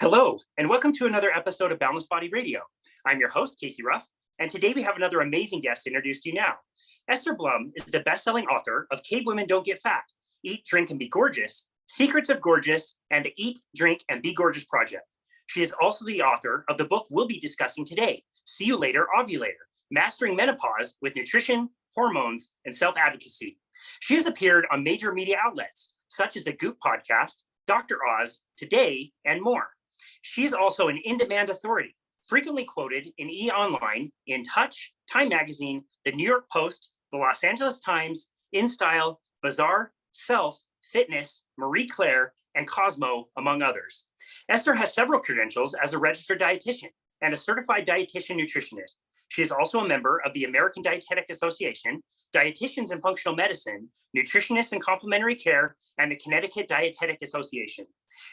Hello, and welcome to another episode of Boundless Body Radio. I'm your host, Casey Ruff, and today we have another amazing guest to introduce to you now. Esther Blum is the best-selling author of Cave Women Don't Get Fat, Eat, Drink, and Be Gorgeous, Secrets of Gorgeous, and the Eat, Drink, and Be Gorgeous Project. She is also the author of the book we'll be discussing today, See You Later, Ovulator, Mastering Menopause with Nutrition, Hormones, and Self-Advocacy. She has appeared on major media outlets, such as the Goop podcast, Dr. Oz, Today, and more. She is also an in-demand authority, frequently quoted in E! Online, In Touch, Time Magazine, the New York Post, the Los Angeles Times, InStyle, Bazaar, Self, Fitness, Marie Claire, and Cosmo, among others. Esther has several credentials as a registered dietitian and a certified dietitian nutritionist. She is also a member of the American Dietetic Association, Dietitians in Functional Medicine, Nutritionists in Complementary Care, and the Connecticut Dietetic Association.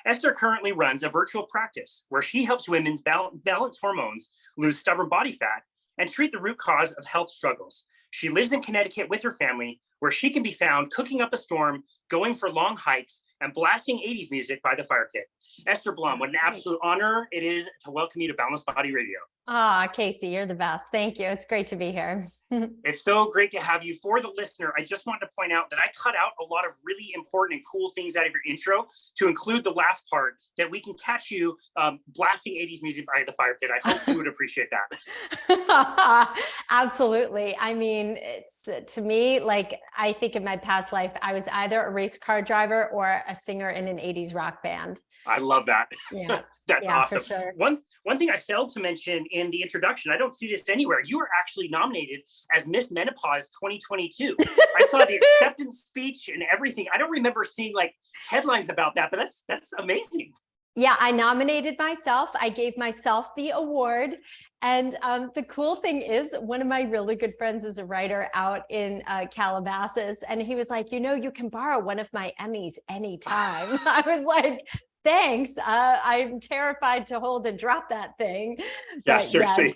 Esther currently runs a virtual practice where she helps women balance hormones, lose stubborn body fat, and treat the root cause of health struggles. She lives in Connecticut with her family, where she can be found cooking up a storm, going for long hikes, and blasting 80s music by the fire pit. Esther Blum, what an absolute honor it is to welcome you to Boundless Body Radio. Casey, you're the best. Thank you. It's great to be here. It's so great to have you. For the listener, I just wanted to point out that I cut out a lot of really important and cool things out of your intro to include the last part that we can catch you blasting 80s music by the fire pit. I hope you would appreciate that. Absolutely. I mean, it's to me, like, I think in my past life, I was either a race car driver or a singer in an 80s rock band. I love that. Yeah. That's awesome. For sure. One thing I failed to mention in the introduction, I don't see this anywhere. You were actually nominated as Miss Menopause 2022. I saw the acceptance speech and everything. I don't remember seeing like headlines about that, but that's amazing. Yeah, I nominated myself. I gave myself the award. And the cool thing is, one of my really good friends is a writer out in Calabasas. And he was like, you can borrow one of my Emmys anytime. I was like, thanks. I'm terrified to hold and drop that thing. Yeah, seriously.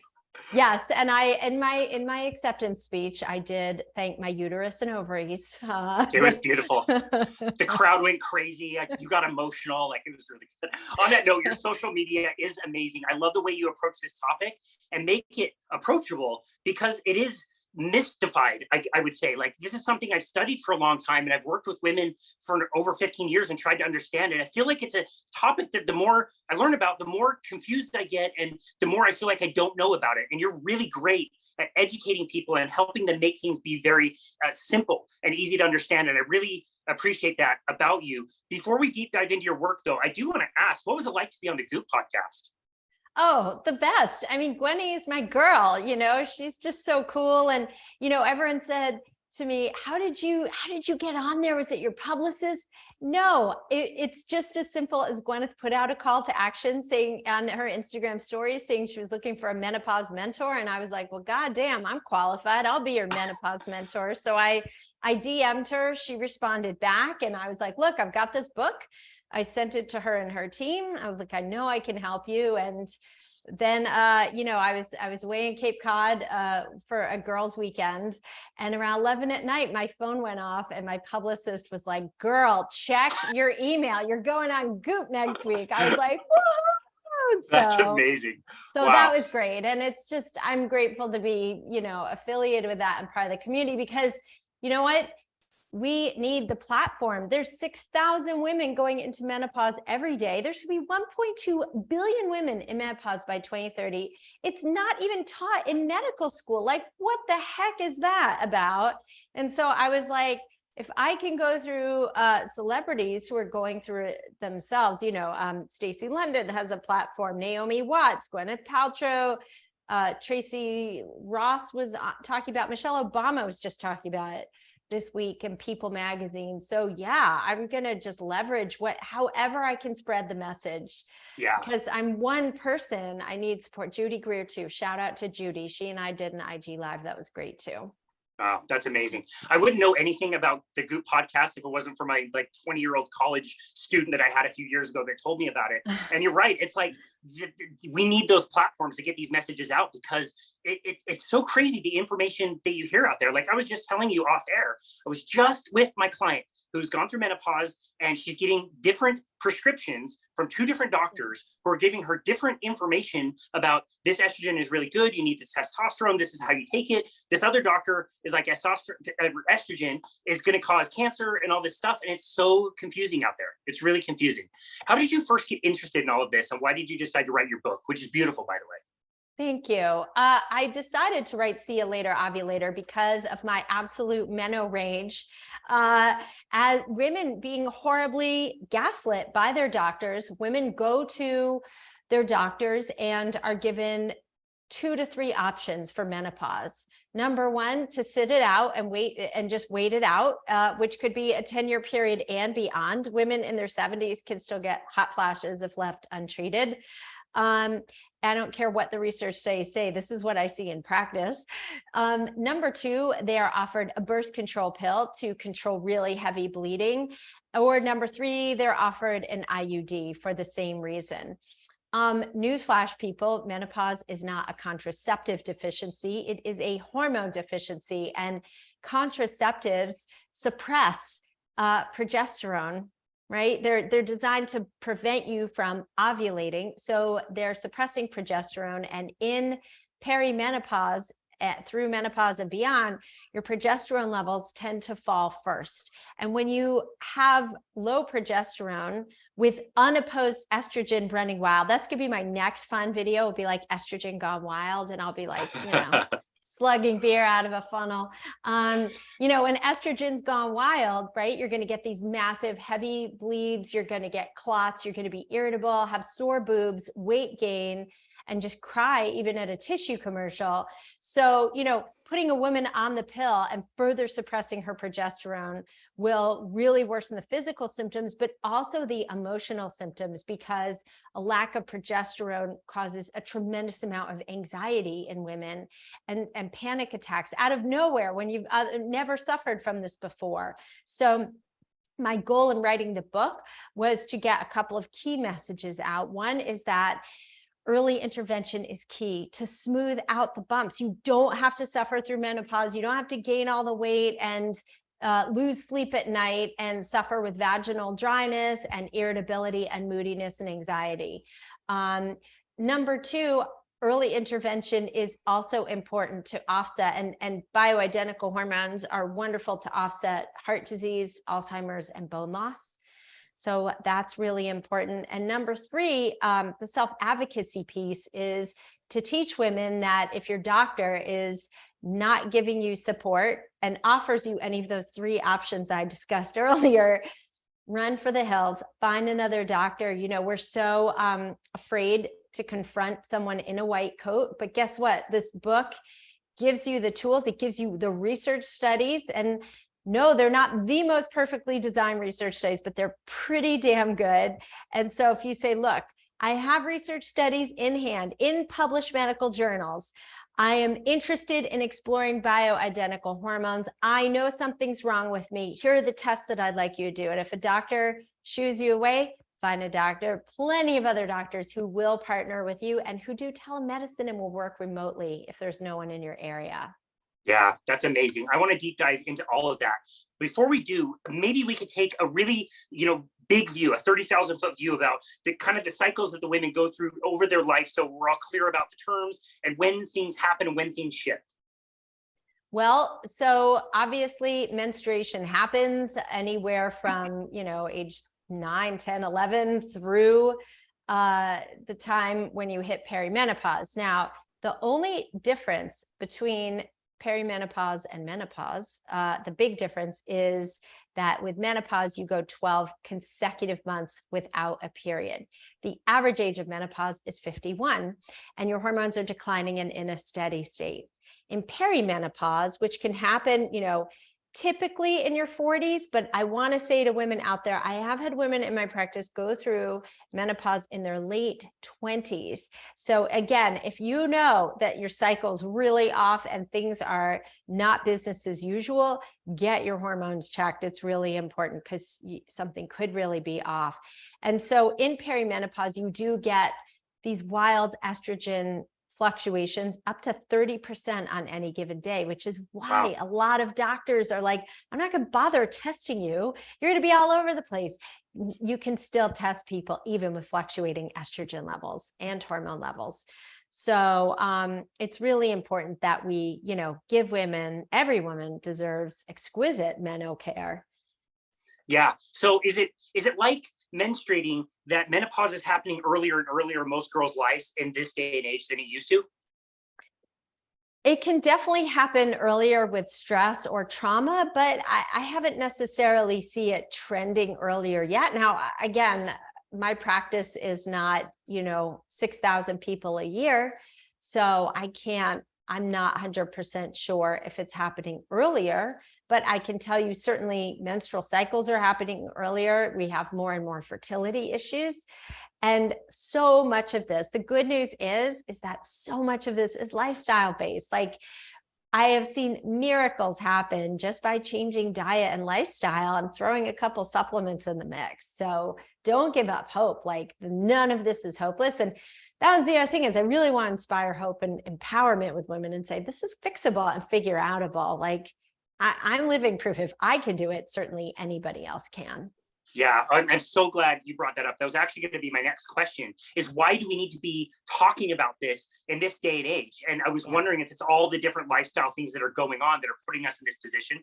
Yes. And in my acceptance speech, I did thank my uterus and ovaries. It was beautiful. The crowd went crazy. You got emotional. Like, it was really good. On that note, your social media is amazing. I love the way you approach this topic and make it approachable, because it is mystified. I would say, like, this is something I've studied for a long time, and I've worked with women for over 15 years and tried to understand it. I feel like it's a topic that the more I learn about, the more confused I get, and the more I feel like I don't know about it. And you're really great at educating people and helping them make things be very simple and easy to understand. And I really appreciate that about you. Before we deep dive into your work, though, I do want to ask, what was it like to be on the Goop podcast? Oh, the best. I mean, Gwenny is my girl, she's just so cool. And, everyone said to me, how did you get on there? Was it your publicist? No, it's just as simple as Gwyneth put out a call to action saying on her Instagram stories, saying she was looking for a menopause mentor. And I was like, well, goddamn, I'm qualified. I'll be your menopause mentor. So I DM'd her, she responded back, and I was like, look, I've got this book. I sent it to her and her team. I was like, I know I can help you. And then, I was away in Cape Cod for a girls' weekend, and around 11 at night, my phone went off, and my publicist was like, girl, check your email. You're going on Goop next week. I was like, whoa. That's amazing. So wow. That was great. And it's just, I'm grateful to be, affiliated with that and part of the community, because you know what? We need the platform. There's 6,000 women going into menopause every day. There should be 1.2 billion women in menopause by 2030. It's not even taught in medical school. Like, what the heck is that about? And so I was like, if I can go through celebrities who are going through it themselves, Stacey London has a platform, Naomi Watts, Gwyneth Paltrow, Tracy Ross was talking about, Michelle Obama was just talking about it this week in People magazine. So yeah, I'm going to just leverage however I can spread the message. Yeah. Because I'm one person, I need support. Judy Greer too. Shout out to Judy. She and I did an IG live. That was great too. Oh, that's amazing. I wouldn't know anything about the Goop podcast if it wasn't for my 20-year-old college student that I had a few years ago that told me about it. And you're right. It's like, we need those platforms to get these messages out, because it's so crazy, the information that you hear out there. Like, I was just telling you off air, I was just with my client who's gone through menopause, and she's getting different prescriptions from 2 different doctors who are giving her different information about this estrogen is really good. You need this testosterone. This is how you take it. This other doctor is like estrogen is going to cause cancer and all this stuff. And it's so confusing out there. It's really confusing. How did you first get interested in all of this? And why did you decide to write your book, which is beautiful, by the way? Thank you. I decided to write See You Later, Ovulator because of my absolute meno rage. As women being horribly gaslit by their doctors, women go to their doctors and are given 2 to 3 options for menopause. Number 1, to sit it out and wait and just wait it out, which could be a 10-year period and beyond. Women in their 70s can still get hot flashes if left untreated. I don't care what the research say, this is what I see in practice. Number 2, they are offered a birth control pill to control really heavy bleeding. Or number 3, they're offered an IUD for the same reason. Newsflash, people, menopause is not a contraceptive deficiency. It is a hormone deficiency, and contraceptives suppress progesterone. Right? They're designed to prevent you from ovulating. So they're suppressing progesterone, and in perimenopause, through menopause and beyond, your progesterone levels tend to fall first. And when you have low progesterone with unopposed estrogen running wild, that's gonna be my next fun video. It'll be like estrogen gone wild. And I'll be like, slugging beer out of a funnel. When estrogen's gone wild, right, you're going to get these massive heavy bleeds. You're going to get clots. You're going to be irritable, have sore boobs, weight gain, and just cry even at a tissue commercial. So, putting a woman on the pill and further suppressing her progesterone will really worsen the physical symptoms, but also the emotional symptoms, because a lack of progesterone causes a tremendous amount of anxiety in women and panic attacks out of nowhere when you've never suffered from this before. So my goal in writing the book was to get a couple of key messages out. One is that early intervention is key to smooth out the bumps. You don't have to suffer through menopause. You don't have to gain all the weight and lose sleep at night and suffer with vaginal dryness and irritability and moodiness and anxiety. Number 2, early intervention is also important to offset, and bioidentical hormones are wonderful to offset heart disease, Alzheimer's, and bone loss. So that's really important. And number 3, the self-advocacy piece is to teach women that if your doctor is not giving you support and offers you any of those 3 options I discussed earlier, run for the hills, find another doctor. We're so afraid to confront someone in a white coat, but guess what? This book gives you the tools. It gives you the research studies, and no, they're not the most perfectly designed research studies, but they're pretty damn good. And so if you say, look, I have research studies in hand in published medical journals. I am interested in exploring bioidentical hormones. I know something's wrong with me. Here are the tests that I'd like you to do. And if a doctor shoos you away, find a doctor. Plenty of other doctors who will partner with you and who do telemedicine and will work remotely if there's no one in your area. Yeah, that's amazing. I want to deep dive into all of that. Before we do, maybe we could take a really, big view, a 30,000-foot view about the kind of the cycles that the women go through over their life, so we're all clear about the terms and when things happen and when things shift. Well, so obviously menstruation happens anywhere from, age 9, 10, 11 through the time when you hit perimenopause. Now, the only difference between perimenopause and menopause, the big difference is that with menopause, you go 12 consecutive months without a period. The average age of menopause is 51, and your hormones are declining and in a steady state. In perimenopause, which can happen, typically in your 40s, but I want to say to women out there, I have had women in my practice go through menopause in their late 20s. So again, if you know that your cycle's really off and things are not business as usual, get your hormones checked. It's really important because something could really be off. And so in perimenopause, you do get these wild estrogen fluctuations up to 30% on any given day, which is why Wow. a lot of doctors are like, I'm not going to bother testing you. You're going to be all over the place. You can still test people even with fluctuating estrogen levels and hormone levels. So it's really important that we, give women, every woman deserves exquisite menopause care. Yeah. So is it like menstruating that menopause is happening earlier and earlier in most girls' lives in this day and age than it used to? It can definitely happen earlier with stress or trauma, but I haven't necessarily see it trending earlier yet. Now, again, my practice is not, 6,000 people a year. So I'm not 100% sure if it's happening earlier, but I can tell you certainly menstrual cycles are happening earlier. We have more and more fertility issues. And so much of this, the good news is that so much of this is lifestyle based. Like I have seen miracles happen just by changing diet and lifestyle and throwing a couple supplements in the mix. So don't give up hope. Like none of this is hopeless. And that was the other thing is I really want to inspire hope and empowerment with women and say, this is fixable and figure outable. Like I'm living proof. If I can do it, certainly anybody else can. Yeah, I'm so glad you brought that up. That was actually going to be my next question is why do we need to be talking about this in this day and age? And I was wondering if it's all the different lifestyle things that are going on that are putting us in this position.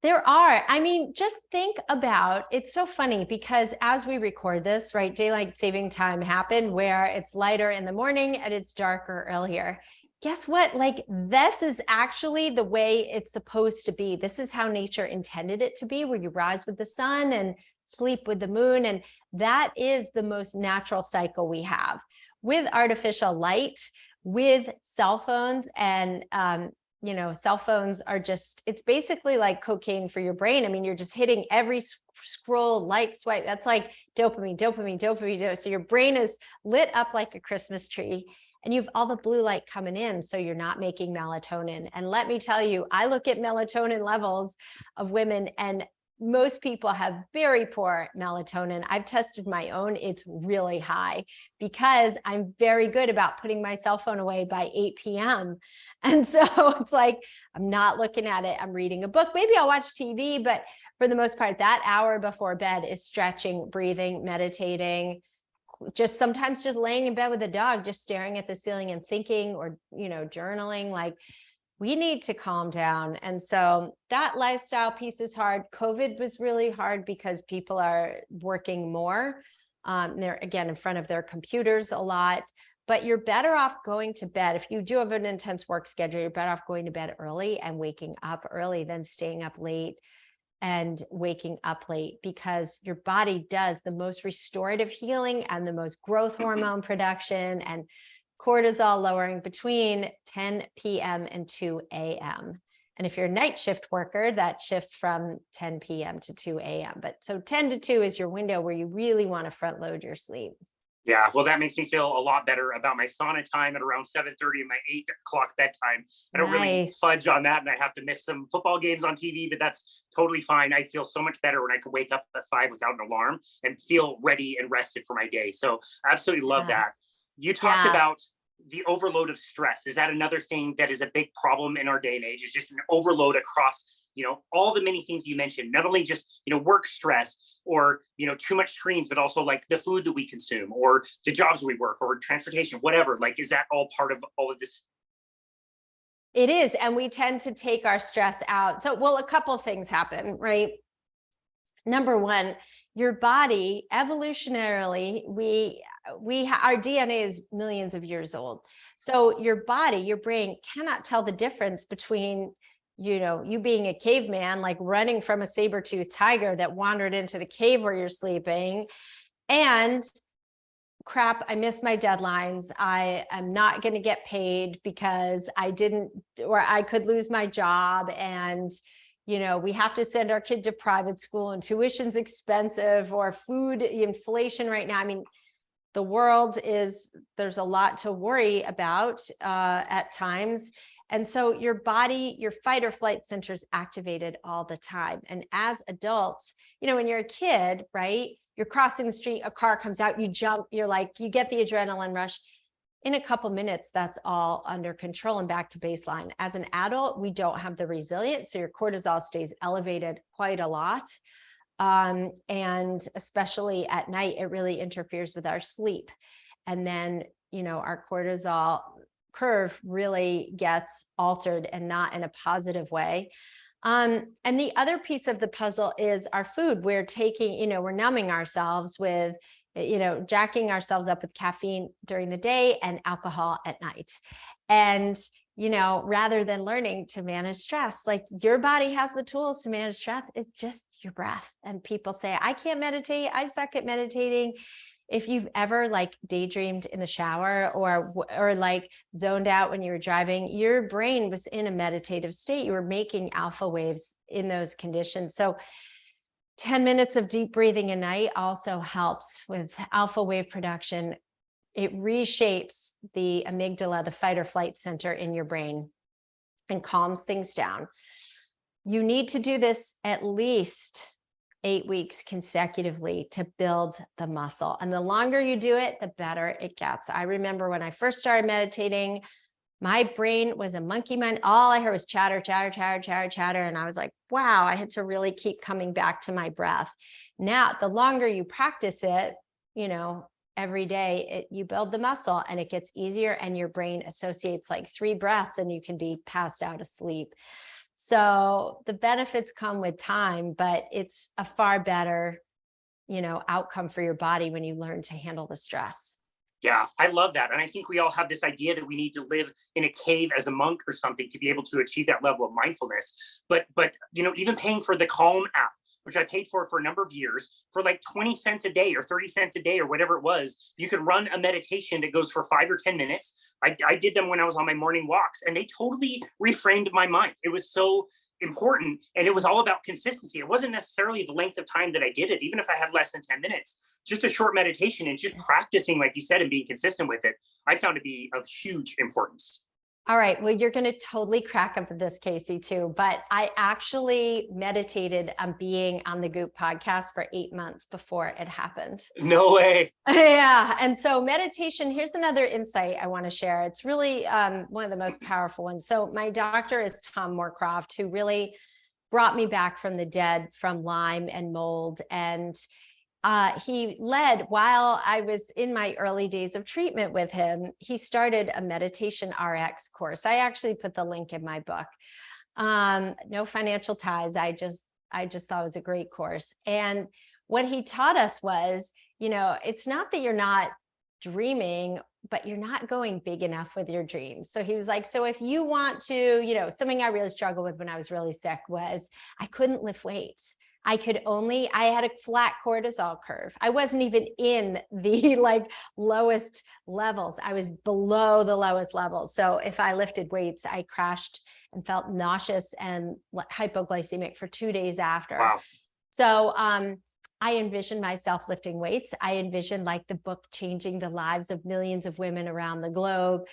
There are. I mean, just think about, it's so funny because as we record this, right, daylight saving time happened where it's lighter in the morning and it's darker earlier. Guess what? Like this is actually the way it's supposed to be. This is how nature intended it to be, where you rise with the sun and sleep with the moon. And that is the most natural cycle we have. With artificial light, with cell phones and cell phones are just, it's basically like cocaine for your brain. I mean, you're just hitting every scroll, like, swipe. That's like dopamine, dopamine, dopamine. So your brain is lit up like a Christmas tree and you have all the blue light coming in. So you're not making melatonin. And let me tell you, I look at melatonin levels of women and most people have very poor melatonin. I've tested my own. It's really high because I'm very good about putting my cell phone away by 8 p.m. And so it's like, I'm not looking at it. I'm reading a book. Maybe I'll watch TV, but for the most part, that hour before bed is stretching, breathing, meditating, just sometimes just laying in bed with a dog, just staring at the ceiling and thinking or, journaling. Like we need to calm down. And so that lifestyle piece is hard. COVID was really hard because people are working more. They're again in front of their computers a lot, but you're better off going to bed. If you do have an intense work schedule, you're better off going to bed early and waking up early than staying up late and waking up late, because your body does the most restorative healing and the most growth hormone production and cortisol lowering between 10 p.m. and 2 a.m. And if you're a night shift worker, that shifts from 10 p.m. to 2 a.m. But so 10 to 2 is your window where you really want to front load your sleep. Yeah, well, that makes me feel a lot better about my sauna time at around 7:30 and my 8 o'clock bedtime. I don't really fudge on that, and I have to miss some football games on TV, but that's totally fine. I feel so much better when I can wake up at 5 without an alarm and feel ready and rested for my day. So I absolutely love that. You talked about the overload of stress. Is that another thing that is a big problem in our day and age? Is just an overload across all the many things you mentioned, not only just work stress or too much screens, but also like the food that we consume or the jobs we work or transportation, whatever. Like, is that all part of all of this? It is. And we tend to take our stress out. So, well, a couple of things happen, right? Number one, your body evolutionarily, our DNA is millions of years old. So your body, your brain cannot tell the difference between you being a caveman, like running from a saber-toothed tiger that wandered into the cave where you're sleeping, and crap, I missed my deadlines. I am not going to get paid because I didn't, or I could lose my job. And, we have to send our kid to private school and tuition's expensive, or food inflation right now. I mean, the world there's a lot to worry about at times. And so your body, your fight or flight centers activated all the time. And as adults, when you're a kid, right, you're crossing the street, a car comes out, you jump, you're like, you get the adrenaline rush. in a couple minutes, that's all under control and back to baseline. As an adult, we don't have the resilience, so your cortisol stays elevated quite a lot. And especially at night, it really interferes with our sleep. And then, our cortisol curve really gets altered and not in a positive way. And the other piece of the puzzle is our food. We're taking, we're numbing ourselves with, jacking ourselves up with caffeine during the day and alcohol at night. And, rather than learning to manage stress, like your body has the tools to manage stress, it's just your breath. And people say, I can't meditate, I suck at meditating. If you've ever like daydreamed in the shower or like zoned out when you were driving, your brain was in a meditative state. You were making alpha waves in those conditions. So 10 minutes of deep breathing a night also helps with alpha wave production. It reshapes the amygdala, the fight or flight center in your brain, and calms things down. You need to do this at least 8 weeks consecutively to build the muscle. And the longer you do it, the better it gets. I remember when I first started meditating, my brain was a monkey mind. All I heard was chatter, chatter, chatter, chatter, chatter. And I was like, wow, I had to really keep coming back to my breath. Now, the longer you practice it, every day, you build the muscle and it gets easier, and your brain associates like 3 breaths and you can be passed out asleep. So the benefits come with time, but it's a far better, outcome for your body when you learn to handle the stress. Yeah, I love that. And I think we all have this idea that we need to live in a cave as a monk or something to be able to achieve that level of mindfulness. But even paying for the Calm app, which I paid for a number of years, for like 20 cents a day or 30 cents a day or whatever it was, you could run a meditation that goes for 5 or 10 minutes. I did them when I was on my morning walks, and they totally reframed my mind. It was so important. And it was all about consistency. It wasn't necessarily the length of time that I did it. Even if I had less than 10 minutes, just a short meditation and just practicing, like you said, and being consistent with it, I found to be of huge importance. All right. Well, you're going to totally crack up with this, Casey, too. But I actually meditated on being on the Goop podcast for 8 months before it happened. No way. Yeah. And so meditation, here's another insight I want to share. It's really one of the most powerful ones. So my doctor is Tom Moorcroft, who really brought me back from the dead from Lyme and mold. And he led, while I was in my early days of treatment with him, he started a meditation RX course. I actually put the link in my book. No financial ties. I just thought it was a great course. And what he taught us was, it's not that you're not dreaming, but you're not going big enough with your dreams. So he was like, so if you want to, something I really struggled with when I was really sick was I couldn't lift weights. I had a flat cortisol curve. I wasn't even in the lowest levels. I was below the lowest levels. So if I lifted weights, I crashed and felt nauseous and hypoglycemic for 2 days after. Wow. So I envisioned myself lifting weights. I envisioned the book changing the lives of millions of women around the globe.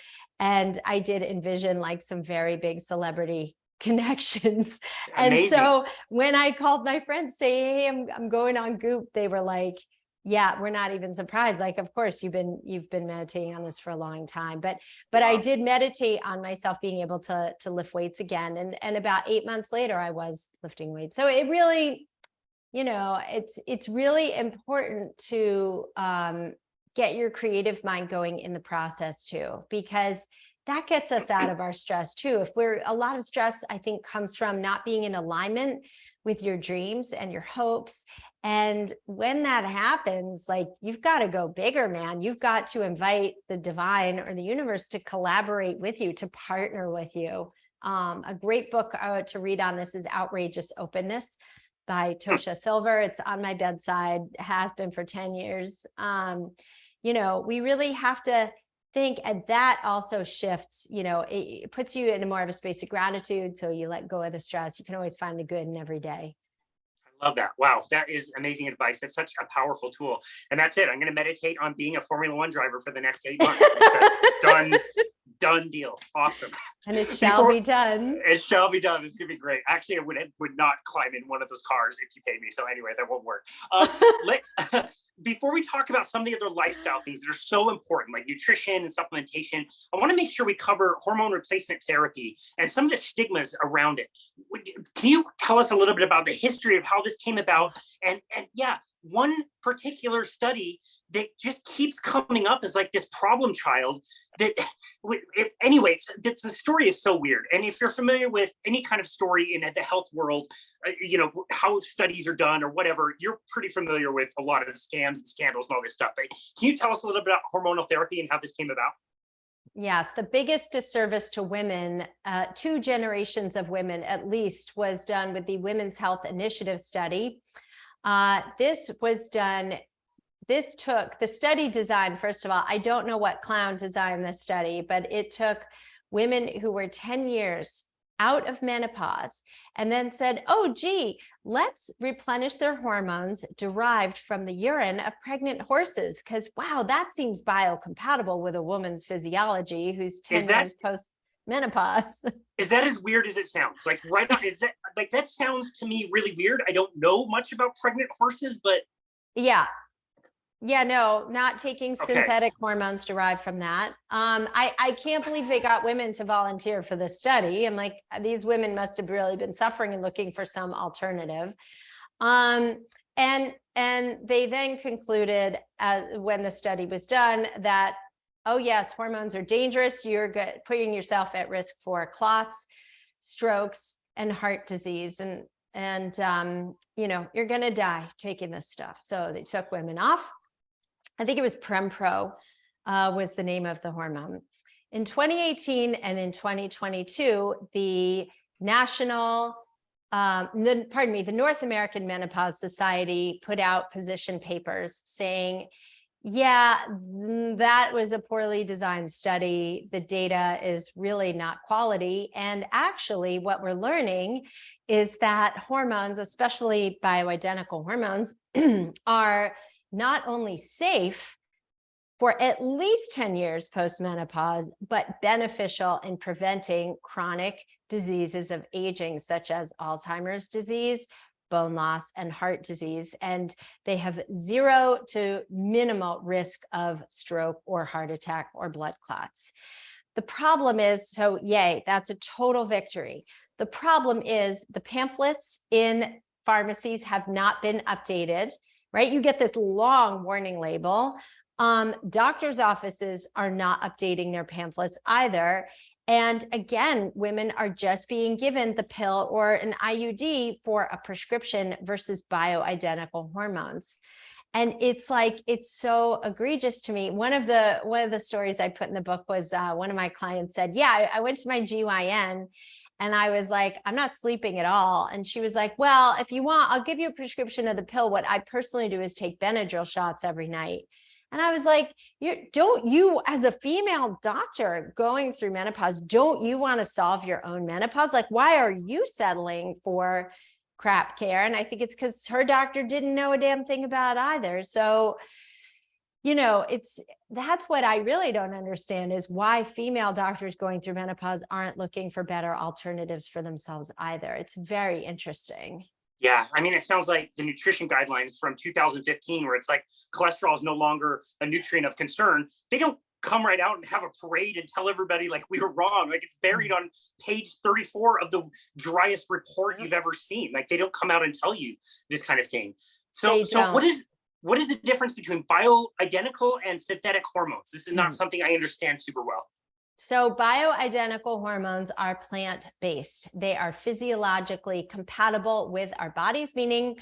And I did envision some very big celebrity connections. Amazing. And so when I called my friends, say, hey, I'm going on Goop, they were like, yeah, we're not even surprised. Of course you've been meditating on this for a long time, but wow. I did meditate on myself being able to lift weights again. And about 8 months later, I was lifting weights. So it really, it's really important to get your creative mind going in the process too, because that gets us out of our stress too. A lot of stress, I think, comes from not being in alignment with your dreams and your hopes. And when that happens, you've got to go bigger, man. You've got to invite the divine or the universe to collaborate with you, to partner with you. A great book to read on this is Outrageous Openness by Tosha Silver. It's on my bedside, has been for 10 years. We really have to think, and that also shifts, it puts you in more of a space of gratitude. So you let go of the stress. You can always find the good in every day. I love that. Wow. That is amazing advice. That's such a powerful tool. And that's it. I'm going to meditate on being a Formula One driver for the next 8 months. That's Done deal. Awesome. And it shall be done. It shall be done. It's gonna be great. Actually, I would not climb in one of those cars if you paid me. So anyway, that won't work. Before we talk about some of the other lifestyle things that are so important, like nutrition and supplementation, I want to make sure we cover hormone replacement therapy and some of the stigmas around it. Can you tell us a little bit about the history of how this came about? And yeah, one particular study that just keeps coming up as like this problem child that anyways, the story is so weird. And if you're familiar with any kind of story in the health world, how studies are done or whatever, you're pretty familiar with a lot of scams and scandals and all this stuff. But can you tell us a little bit about hormonal therapy and how this came about? Yes, the biggest disservice to women, 2 generations of women at least, was done with the Women's Health Initiative study. This took the study design. First of all, I don't know what clown designed this study, but it took women who were 10 years out of menopause and then said, oh, gee, let's replenish their hormones derived from the urine of pregnant horses. Because, wow, that seems biocompatible with a woman's physiology who's 10 years post menopause. Is that as weird as it sounds? Like, right now, is that like, that sounds to me really weird. I don't know much about pregnant horses, but yeah, no, not taking synthetic hormones derived from that. I can't believe they got women to volunteer for this study. I'm like, these women must have really been suffering and looking for some alternative. And they then concluded, when the study was done, that, oh yes, hormones are dangerous. You're putting yourself at risk for clots, strokes, and heart disease. And you're going to die taking this stuff. So they took women off. I think it was Prempro was the name of the hormone. In 2018 and in 2022, the the North American Menopause Society put out position papers saying, yeah, that was a poorly designed study. The data is really not quality. And actually, what we're learning is that hormones, especially bioidentical hormones, are not only safe for at least 10 years post-menopause, but beneficial in preventing chronic diseases of aging, such as Alzheimer's disease, bone loss, and heart disease. And they have 0 to minimal risk of stroke or heart attack or blood clots. The problem is, so yay, that's a total victory. The problem is the pamphlets in pharmacies have not been updated, right? You get this long warning label. Doctors' offices are not updating their pamphlets either. And again, women are just being given the pill or an IUD for a prescription versus bioidentical hormones. And it's like, it's so egregious to me. One of the stories I put in the book was one of my clients said, yeah, I went to my GYN and I was like, I'm not sleeping at all. And she was like, well, if you want, I'll give you a prescription of the pill. What I personally do is take Benadryl shots every night. And I was like, don't you, as a female doctor going through menopause, don't you want to solve your own menopause? Like, why are you settling for crap care? And I think it's because her doctor didn't know a damn thing about it either. So, that's what I really don't understand, is why female doctors going through menopause aren't looking for better alternatives for themselves either. It's very interesting. Yeah, I mean, it sounds like the nutrition guidelines from 2015, where it's like cholesterol is no longer a nutrient of concern. They don't come right out and have a parade and tell everybody like we were wrong. Like, it's buried on page 34 of the driest report you've ever seen. Like, they don't come out and tell you this kind of thing. So what is the difference between bioidentical and synthetic hormones? This is not something I understand super well. So bioidentical hormones are plant-based. They are physiologically compatible with our bodies, meaning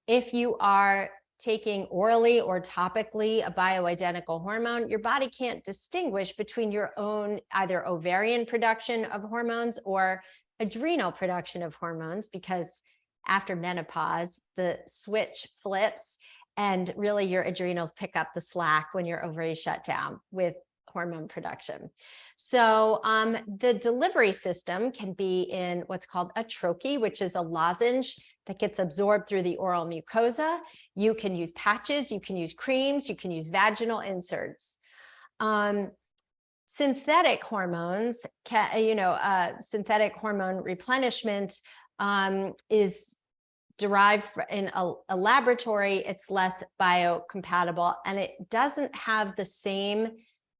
if you are taking orally or topically a bioidentical hormone, your body can't distinguish between your own either ovarian production of hormones or adrenal production of hormones, because after menopause, the switch flips and really your adrenals pick up the slack when your ovaries shut down with hormone production. So the delivery system can be in what's called a troche, which is a lozenge that gets absorbed through the oral mucosa. You can use patches, you can use creams, you can use vaginal inserts. synthetic hormones, synthetic hormone replenishment is derived in a laboratory. It's less biocompatible and it doesn't have the same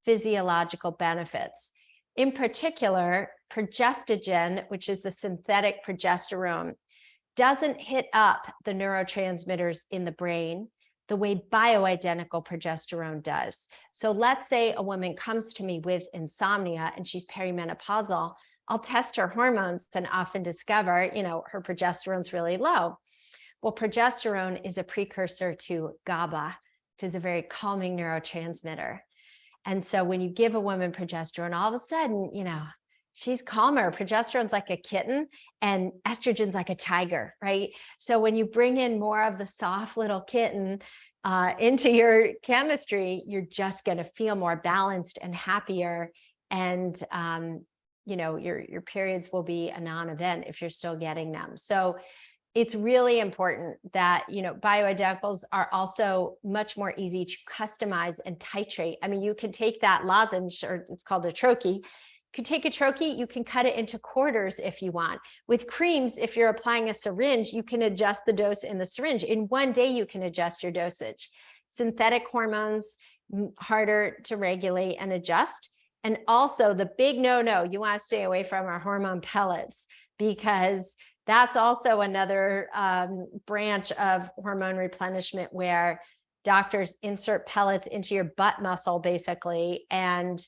physiological benefits. In particular, progestogen, which is the synthetic progesterone, doesn't hit up the neurotransmitters in the brain the way bioidentical progesterone does. So let's say a woman comes to me with insomnia and she's perimenopausal. I'll test her hormones and often discover, her progesterone's really low. Well, progesterone is a precursor to GABA, which is a very calming neurotransmitter. And so when you give a woman progesterone, all of a sudden, she's calmer. Progesterone's like a kitten and estrogen's like a tiger, right? So when you bring in more of the soft little kitten into your chemistry, you're just going to feel more balanced and happier. And, your periods will be a non-event if you're still getting them. So it's really important that, bioidenticals are also much more easy to customize and titrate. I mean, you can take that lozenge, or it's called a troche. You can take a troche, you can cut it into quarters if you want. With creams, if you're applying a syringe, you can adjust the dose in the syringe. In one day, you can adjust your dosage. Synthetic hormones, harder to regulate and adjust. And also the big no-no, you want to stay away from our hormone pellets, because that's also another branch of hormone replenishment where doctors insert pellets into your butt muscle basically and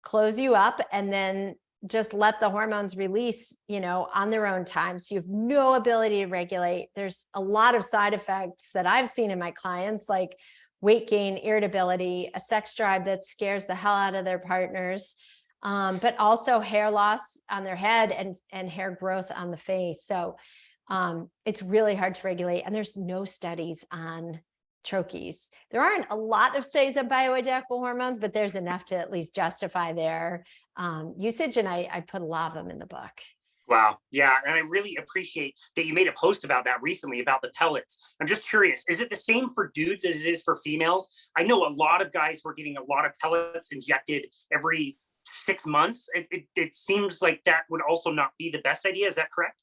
close you up and then just let the hormones release, on their own time. So you have no ability to regulate. There's a lot of side effects that I've seen in my clients, like weight gain, irritability, a sex drive that scares the hell out of their partners. But also hair loss on their head and hair growth on the face. So it's really hard to regulate. And there's no studies on troches. There aren't a lot of studies of bioidentical hormones, but there's enough to at least justify their usage. And I put a lot of them in the book. Wow. Yeah. And I really appreciate that you made a post about that recently, about the pellets. I'm just curious, is it the same for dudes as it is for females? I know a lot of guys were getting a lot of pellets injected every 6 months. It seems like that would also not be the best idea. Is that correct?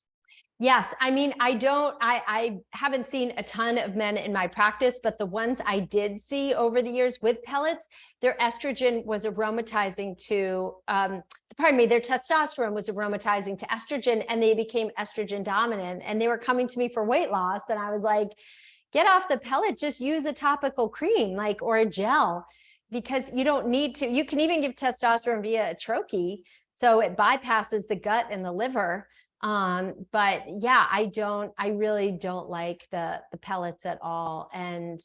Yes. I mean, I haven't seen a ton of men in my practice, but the ones I did see over the years with pellets, their estrogen was aromatizing to, their testosterone was aromatizing to estrogen, and they became estrogen dominant, and they were coming to me for weight loss. And I was like, get off the pellet, just use a topical cream, or a gel, because you don't need to. You can even give testosterone via a troche, so it bypasses the gut and the liver. But yeah, I really don't like the pellets at all. And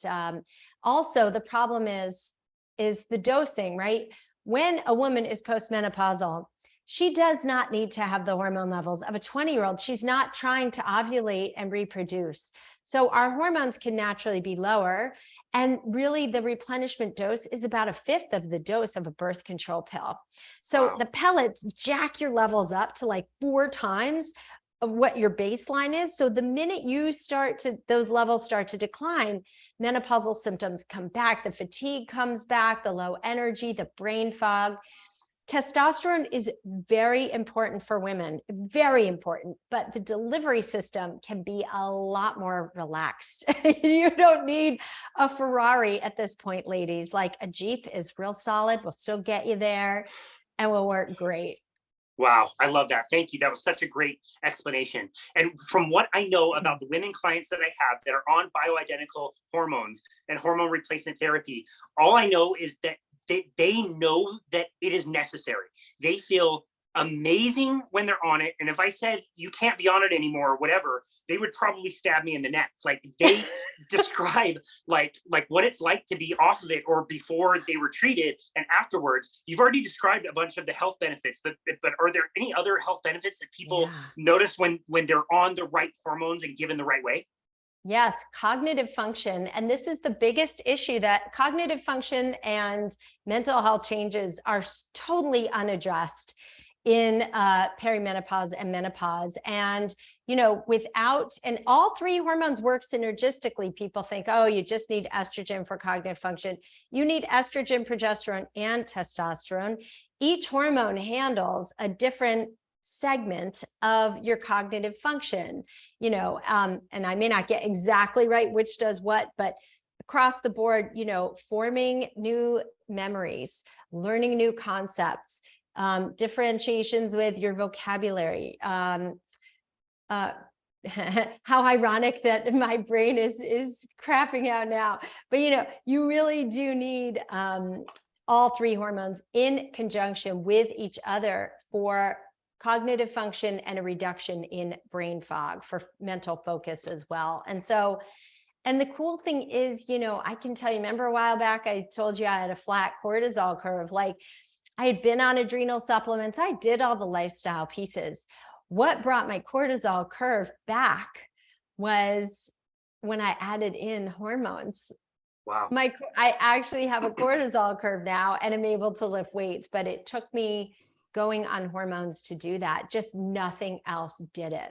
also the problem is the dosing, right? When a woman is postmenopausal, she does not need to have the hormone levels of a 20-year-old. She's not trying to ovulate and reproduce. So our hormones can naturally be lower. And really the replenishment dose is about a fifth of the dose of a birth control pill. So Wow. the pellets jack your levels up to 4 times of what your baseline is. So the minute those levels start to decline, menopausal symptoms come back, the fatigue comes back, the low energy, the brain fog. Testosterone is very important for women, very important, but the delivery system can be a lot more relaxed. You don't need a Ferrari at this point, ladies. A Jeep is real solid, will still get you there and will work great. Wow, I love that. Thank you. That was such a great explanation. And from what I know about the women clients that I have that are on bioidentical hormones and hormone replacement therapy, all I know is that they know that it is necessary. They feel amazing when they're on it. And if I said you can't be on it anymore or whatever, they would probably stab me in the neck. They describe what it's like to be off of it, or before they were treated and afterwards. You've already described a bunch of the health benefits, but are there any other health benefits that people notice when they're on the right hormones and given the right way? Yes, cognitive function. And this is the biggest issue, that cognitive function and mental health changes are totally unaddressed in perimenopause and menopause. And, and all three hormones work synergistically. People think, oh, you just need estrogen for cognitive function. You need estrogen, progesterone, and testosterone. Each hormone handles a different segment of your cognitive function, and I may not get exactly right which does what, but across the board, forming new memories, learning new concepts, differentiations with your vocabulary. How ironic that my brain is crapping out now, but you really do need all three hormones in conjunction with each other for cognitive function and a reduction in brain fog, for mental focus as well. And the cool thing is, I can tell you, remember a while back, I told you I had a flat cortisol curve. Like, I had been on adrenal supplements. I did all the lifestyle pieces. What brought my cortisol curve back was when I added in hormones. Wow. I actually have a cortisol curve now, and I'm able to lift weights, but it took me going on hormones to do that. Just nothing else did it.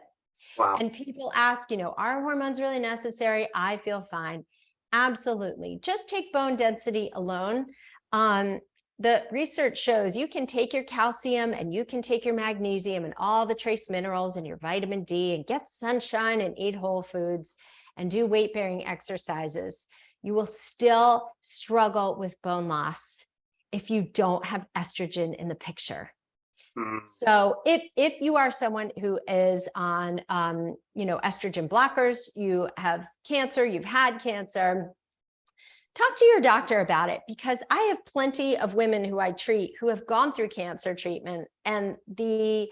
Wow. And people ask, are hormones really necessary? I feel fine. Absolutely. Just take bone density alone. The research shows you can take your calcium and you can take your magnesium and all the trace minerals and your vitamin D and get sunshine and eat whole foods and do weight-bearing exercises. You will still struggle with bone loss if you don't have estrogen in the picture. So if you are someone who is on, estrogen blockers, you have cancer, you've had cancer, talk to your doctor about it, because I have plenty of women who I treat who have gone through cancer treatment, and the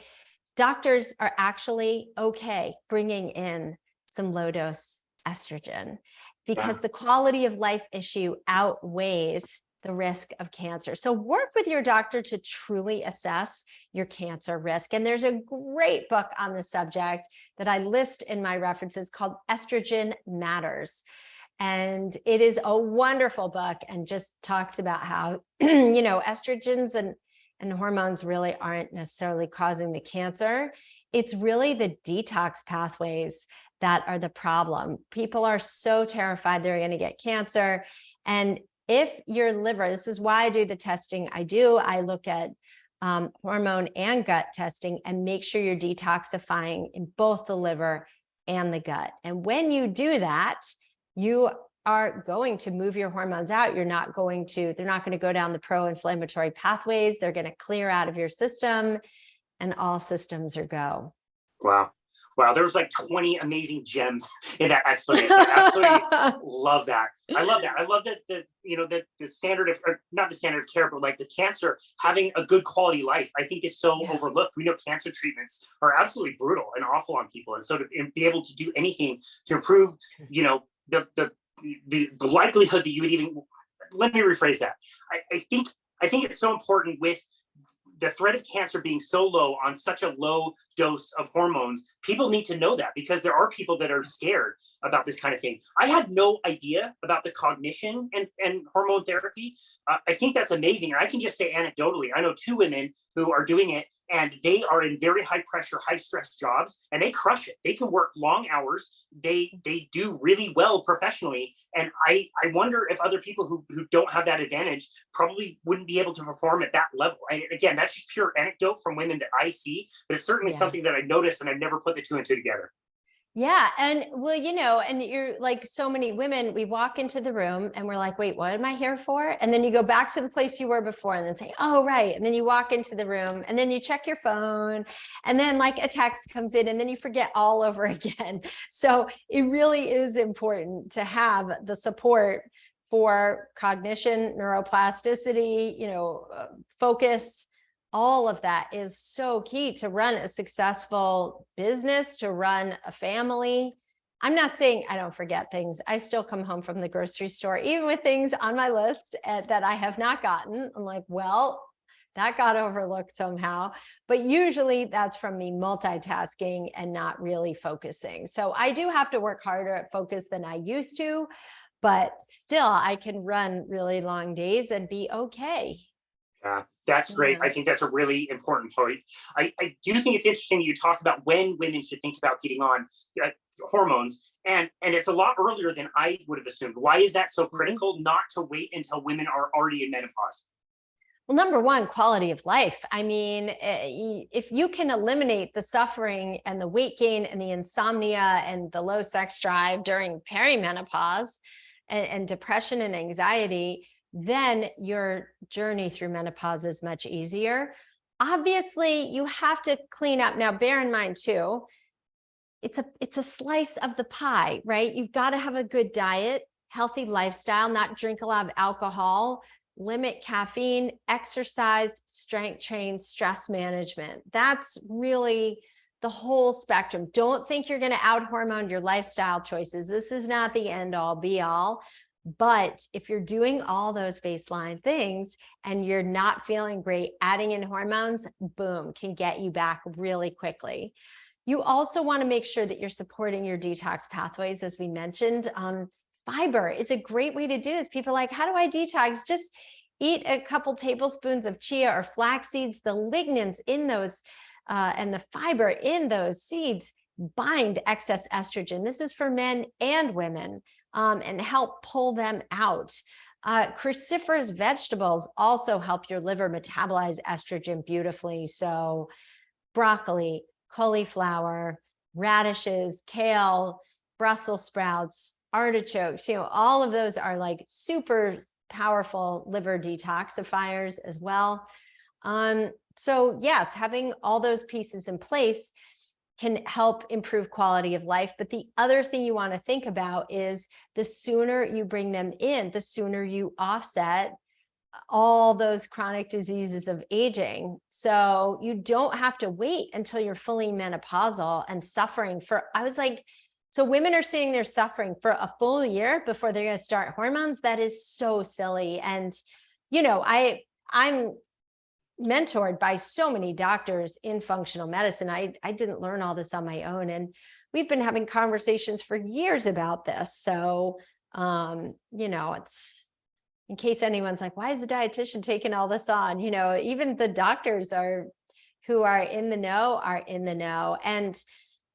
doctors are actually okay bringing in some low dose estrogen because the quality of life issue outweighs the risk of cancer. So work with your doctor to truly assess your cancer risk. And there's a great book on the subject that I list in my references called Estrogen Matters. And it is a wonderful book and just talks about how, estrogens and hormones really aren't necessarily causing the cancer. It's really the detox pathways that are the problem. People are so terrified they're going to get cancer. And if your liver, this is why I do the testing I do, I look at hormone and gut testing and make sure you're detoxifying in both the liver and the gut. And when you do that, you are going to move your hormones out. They're not going to go down the pro-inflammatory pathways. They're going to clear out of your system, and all systems are go. Wow. Wow, there's like 20 amazing gems in that explanation. I absolutely love that. I love that. I love that the standard of, or not the standard of care, but like with cancer, having a good quality life, I think is so overlooked. We know cancer treatments are absolutely brutal and awful on people. And so to be able to do anything to improve, the likelihood that you would even, let me rephrase that. I think it's so important with the threat of cancer being so low on such a low dose of hormones. People need to know that, because there are people that are scared about this kind of thing. I had no idea about the cognition and hormone therapy. I think that's amazing. And I can just say anecdotally, I know 2 women who are doing it, and they are in very high pressure, high stress jobs, and they crush it. They can work long hours. They do really well professionally. And I wonder if other people who don't have that advantage probably wouldn't be able to perform at that level. Again, that's just pure anecdote from women that I see, but it's certainly something that I noticed, and I've never put the 2 and 2 together. Yeah. And well, and you're like so many women, we walk into the room and we're like, wait, what am I here for? And then you go back to the place you were before and then say, oh, right. And then you walk into the room and then you check your phone, and then like a text comes in and then you forget all over again. So it really is important to have the support for cognition, neuroplasticity, focus. All of that is so key to run a successful business, to run a family. I'm not saying I don't forget things. I still come home from the grocery store, even with things on my list that I have not gotten. I'm like, well, that got overlooked somehow. But usually that's from me multitasking and not really focusing. So I do have to work harder at focus than I used to, but still I can run really long days and be okay. Yeah, that's great. Yeah. I think that's a really important point. I do think it's interesting you talk about when women should think about getting on uh, hormones, and it's a lot earlier than I would have assumed. Why is that so Mhm. critical? Not to wait until women are already in menopause. Well, number one, quality of life. I mean, if you can eliminate the suffering and the weight gain and the insomnia and the low sex drive during perimenopause and depression and anxiety, then your journey through menopause is much easier. Obviously, you have to clean up. Now, bear in mind too, it's a slice of the pie, right? You've got to have a good diet, healthy lifestyle, not drink a lot of alcohol, limit caffeine, exercise, strength train, stress management. That's really the whole spectrum. Don't think you're going to out hormone your lifestyle choices. This is not the end all be all. But if you're doing all those baseline things and you're not feeling great, adding in hormones, boom, can get you back really quickly. You also want to make sure that you're supporting your detox pathways, as we mentioned. Fiber is a great way to do this. People are like, how do I detox? Just eat a couple tablespoons of chia or flax seeds. The lignans in those and the fiber in those seeds bind excess estrogen. This is for men and women, and help pull them out. Cruciferous vegetables also help your liver metabolize estrogen beautifully. So broccoli, cauliflower, radishes, kale, Brussels sprouts, artichokes, all of those are like super powerful liver detoxifiers as well. So yes, having all those pieces in place can help improve quality of life. But the other thing you want to think about is the sooner you bring them in, the sooner you offset all those chronic diseases of aging. So you don't have to wait until you're fully menopausal and suffering for, I was like, so women are saying they're suffering for a full year before they're going to start hormones. That is so silly. And, I'm mentored by so many doctors in functional medicine. I didn't learn all this on my own. And we've been having conversations for years about this. So, it's, in case anyone's like, why is the dietitian taking all this on? Even the doctors who are in the know are in the know. And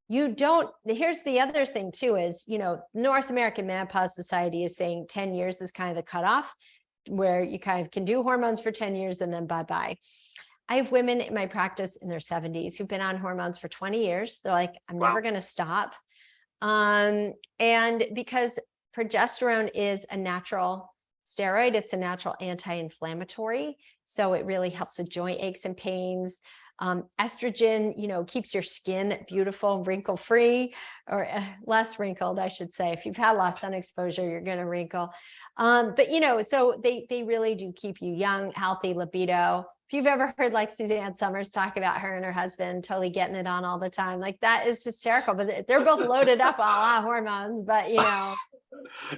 here's the other thing too, is, North American Menopause Society is saying 10 years is kind of the cutoff where you kind of can do hormones for 10 years and then bye-bye. I have women in my practice in their 70s who've been on hormones for 20 years. They're like, I'm never going to stop. And because progesterone is a natural steroid, it's a natural anti-inflammatory. So it really helps with joint aches and pains. Estrogen, keeps your skin beautiful, wrinkle-free, or less wrinkled, I should say. If you've had a lot of sun exposure, you're going to wrinkle. But so they really do keep you young, healthy, libido. If you've ever heard like Suzanne Summers talk about her and her husband totally getting it on all the time, like that is hysterical. But they're both loaded up on a lot of hormones, but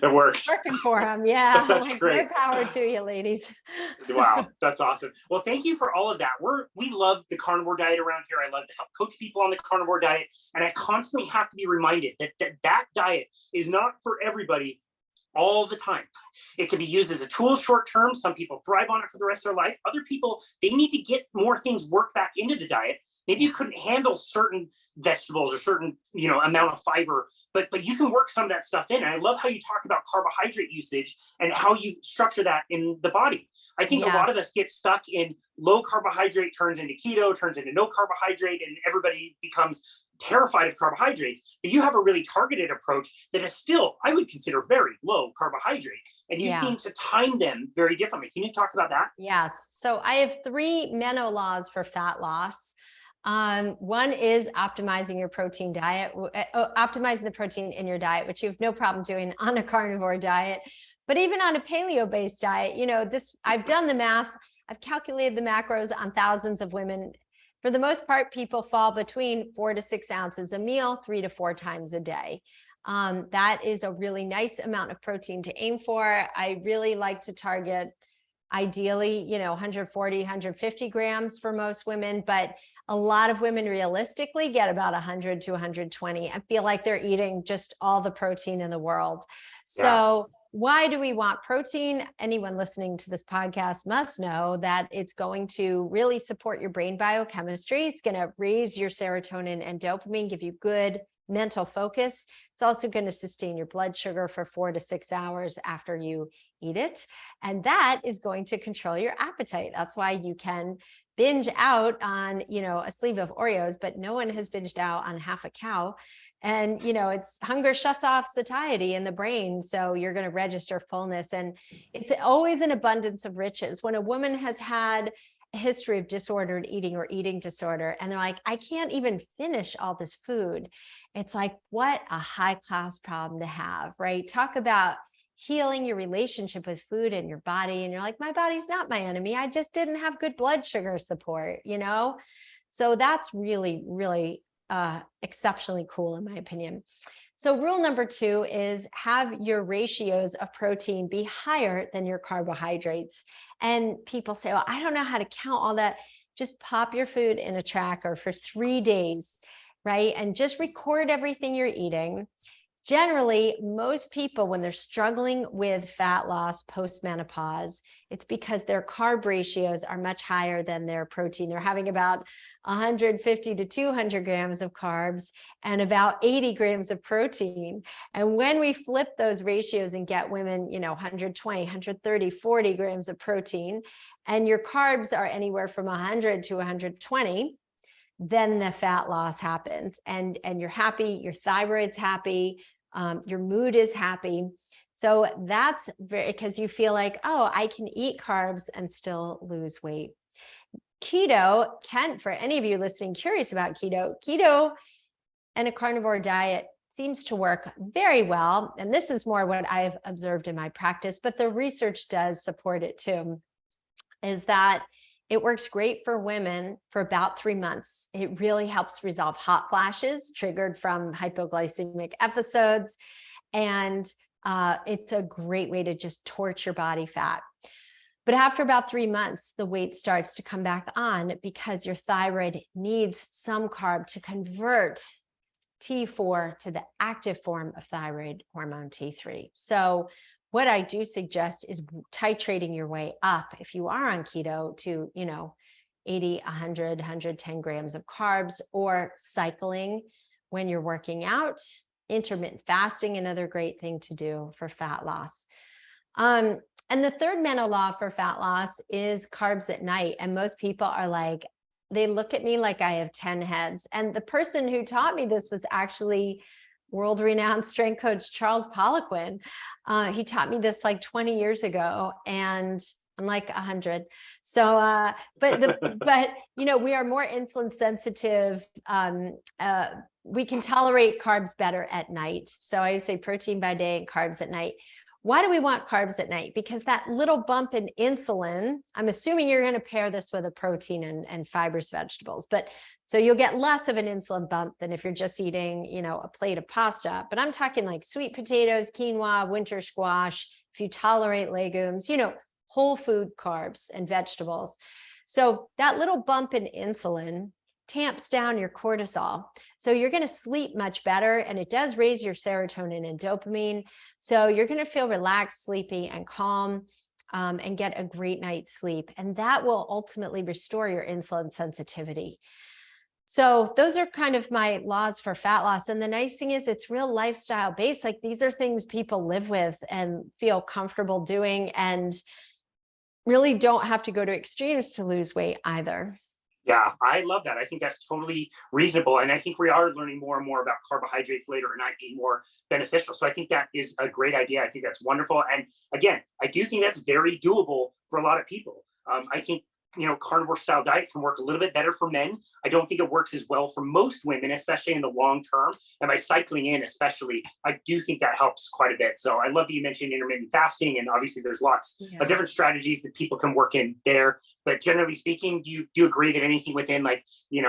It works. working for them. Yeah. That's Like, great. more power to you, ladies. Wow, that's awesome. Well, thank you for all of that. We love the carnivore diet around here. I love to help coach people on the carnivore diet, and I constantly have to be reminded that diet is not for everybody all the time. It can be used as a tool short term. Some people thrive on it for the rest of their life. Other people, they need to get more things worked back into the diet. Maybe you couldn't handle certain vegetables or certain, amount of fiber, but you can work some of that stuff in. And I love how you talk about carbohydrate usage and how you structure that in the body. I think a lot of us get stuck in low carbohydrate turns into keto, turns into no carbohydrate, and everybody becomes terrified of carbohydrates. But you have a really targeted approach that is still, I would consider, very low carbohydrate. And you seem to time them very differently. Can you talk about that? Yes. So I have 3 Meno laws for fat loss. One is optimizing your protein diet, optimizing the protein in your diet, which you have no problem doing on a carnivore diet. But even on a paleo-based diet, I've done the math. I've calculated the macros on thousands of women. For the most part, people fall between 4 to 6 ounces a meal, 3 to 4 times a day. That is a really nice amount of protein to aim for. I really like to target, ideally, 140, 150 grams for most women, but a lot of women realistically get about 100 to 120. I feel like they're eating just all the protein in the world. So why do we want protein? Anyone listening to this podcast must know that it's going to really support your brain biochemistry. It's going to raise your serotonin and dopamine, give you good mental focus. It's also going to sustain your blood sugar for 4 to 6 hours after you eat it. And that is going to control your appetite. That's why you can binge out on, a sleeve of Oreos, but no one has binged out on half a cow. And, it's hunger shuts off satiety in the brain. So you're going to register fullness. And it's always an abundance of riches. When a woman has had a history of disordered eating or eating disorder, and they're like, I can't even finish all this food. It's like, what a high class problem to have, right? Talk about healing your relationship with food and your body. And you're like, my body's not my enemy. I just didn't have good blood sugar support, So that's really, really exceptionally cool, in my opinion. So rule number 2 is have your ratios of protein be higher than your carbohydrates. And people say, well, I don't know how to count all that. Just pop your food in a tracker for 3 days, right? And just record everything you're eating. Generally, most people, when they're struggling with fat loss post-menopause, it's because their carb ratios are much higher than their protein. They're having about 150 to 200 grams of carbs and about 80 grams of protein. And when we flip those ratios and get women, 120, 130, 40 grams of protein, and your carbs are anywhere from 100 to 120, then the fat loss happens, and you're happy, your thyroid's happy, your mood is happy. So that's because you feel like, oh, I can eat carbs and still lose weight. Keto for any of you listening curious about keto and a carnivore diet seems to work very well. And this is more what I've observed in my practice, but the research does support it too, is that it works great for women for about 3 months. It really helps resolve hot flashes triggered from hypoglycemic episodes. And it's a great way to just torch your body fat. But after about 3 months, the weight starts to come back on because your thyroid needs some carb to convert T4 to the active form of thyroid hormone T3. So what I do suggest is titrating your way up if you are on keto to, 80, 100, 110 grams of carbs, or cycling when you're working out. Intermittent fasting, another great thing to do for fat loss. And the third mental law for fat loss is carbs at night. And most people are like, they look at me like I have 10 heads. And the person who taught me this was actually world-renowned strength coach Charles Poliquin. He taught me this like 20 years ago, and I'm like 100. So, but we are more insulin sensitive. We can tolerate carbs better at night. So I say protein by day and carbs at night. Why do we want carbs at night? Because that little bump in insulin, I'm assuming you're going to pair this with a protein and fibrous vegetables, but so you'll get less of an insulin bump than if you're just eating, a plate of pasta. But I'm talking like sweet potatoes, quinoa, winter squash, if you tolerate legumes, whole food carbs and vegetables. So that little bump in insulin tamps down your cortisol. So you're going to sleep much better, and it does raise your serotonin and dopamine. So you're going to feel relaxed, sleepy, and calm, and get a great night's sleep. And that will ultimately restore your insulin sensitivity. So those are kind of my laws for fat loss. And the nice thing is it's real lifestyle based. Like these are things people live with and feel comfortable doing, and really don't have to go to extremes to lose weight either. Yeah, I love that. I think that's totally reasonable. And I think we are learning more and more about carbohydrates later and not being more beneficial. So I think that is a great idea. I think that's wonderful. And again, I do think that's very doable for a lot of people. I think carnivore style diet can work a little bit better for men. I don't think it works as well for most women, especially in the long term. And by cycling in, especially, I do think that helps quite a bit. So I love that you mentioned intermittent fasting, and obviously there's lots of different strategies that people can work in there. But generally speaking, do you agree that anything within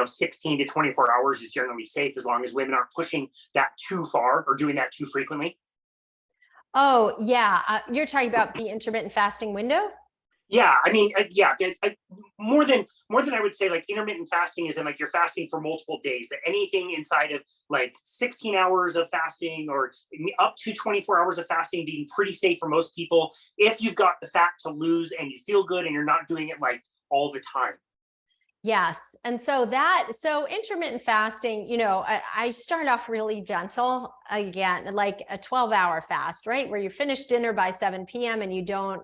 16 to 24 hours is generally safe, as long as women aren't pushing that too far or doing that too frequently? Oh, yeah. You're talking about the intermittent fasting window? Yeah, I mean, yeah, more than I would say, like intermittent fasting is in like you're fasting for multiple days. But anything inside of like 16 hours of fasting or up to 24 hours of fasting being pretty safe for most people if you've got the fat to lose and you feel good and you're not doing it like all the time. Yes. And so intermittent fasting, I start off really gentle again, like a 12-hour fast, right? Where you finish dinner by 7 p.m. and you don't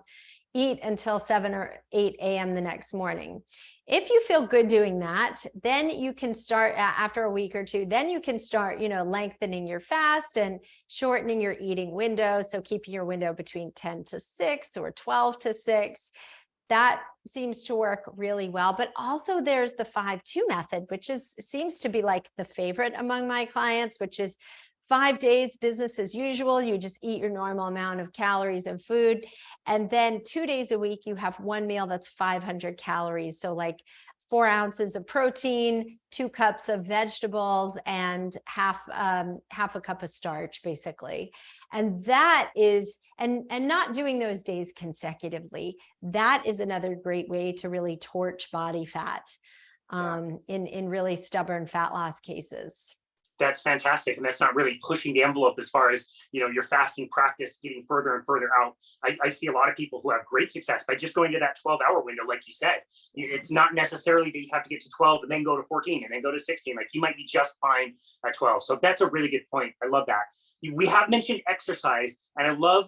eat until 7 or 8 a.m. the next morning. If you feel good doing that, then you can start after a week or two, then you can start, lengthening your fast and shortening your eating window. So keeping your window between 10 to 6 or 12 to 6. That seems to work really well. But also there's the 5-2 method, which seems to be like the favorite among my clients, which is 5 days business as usual. You just eat your normal amount of calories and food. And then 2 days a week, you have one meal that's 500 calories. So like 4 ounces of protein, 2 cups of vegetables, and half a cup of starch, basically. And that is, and not doing those days consecutively, that is another great way to really torch body fat in really stubborn fat loss cases. That's fantastic. And that's not really pushing the envelope as far as, your fasting practice getting further and further out. I see a lot of people who have great success by just going to that 12-hour window, like you said. It's not necessarily that you have to get to 12 and then go to 14 and then go to 16. Like you might be just fine at 12. So that's a really good point. I love that. We have mentioned exercise, and I love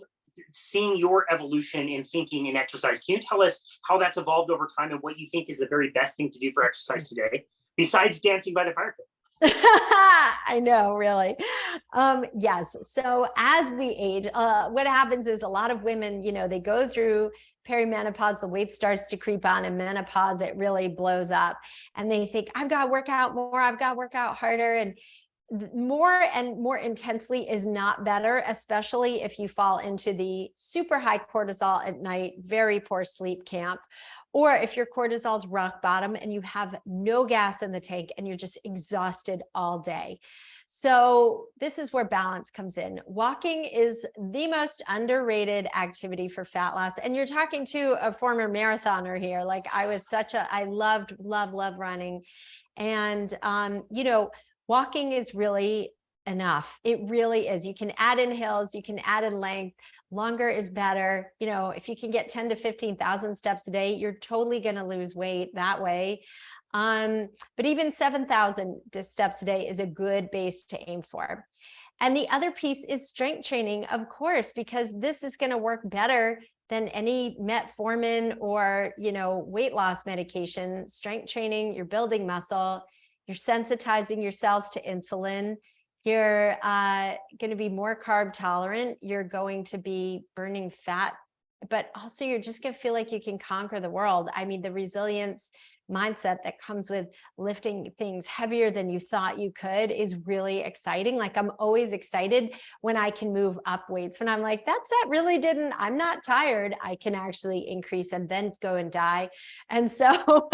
seeing your evolution in thinking and exercise. Can you tell us how that's evolved over time and what you think is the very best thing to do for exercise today, besides dancing by the fire pit? I know, really. Yes. So as we age, what happens is a lot of women, they go through perimenopause, the weight starts to creep on, and menopause, it really blows up. And they think, I've got to work out more, I've got to work out harder. And more intensely is not better, especially if you fall into the super high cortisol at night, very poor sleep camp, or if your cortisol's rock bottom and you have no gas in the tank and you're just exhausted all day. So this is where balance comes in. Walking is the most underrated activity for fat loss. And you're talking to a former marathoner here. Like I loved running. And, walking is really enough. It really is. You can add in hills, you can add in length. Longer is better. If you can get 10 to 15,000 steps a day, you're totally going to lose weight that way. But even 7,000 steps a day is a good base to aim for. And the other piece is strength training, of course, because this is going to work better than any metformin or, weight loss medication. Strength training, you're building muscle, you're sensitizing your cells to insulin. You're going to be more carb tolerant. You're going to be burning fat, but also you're just going to feel like you can conquer the world. I mean, the resilience mindset that comes with lifting things heavier than you thought you could is really exciting. Like I'm always excited when I can move up weights, when I'm like, I'm not tired. I can actually increase and then go and die. And so,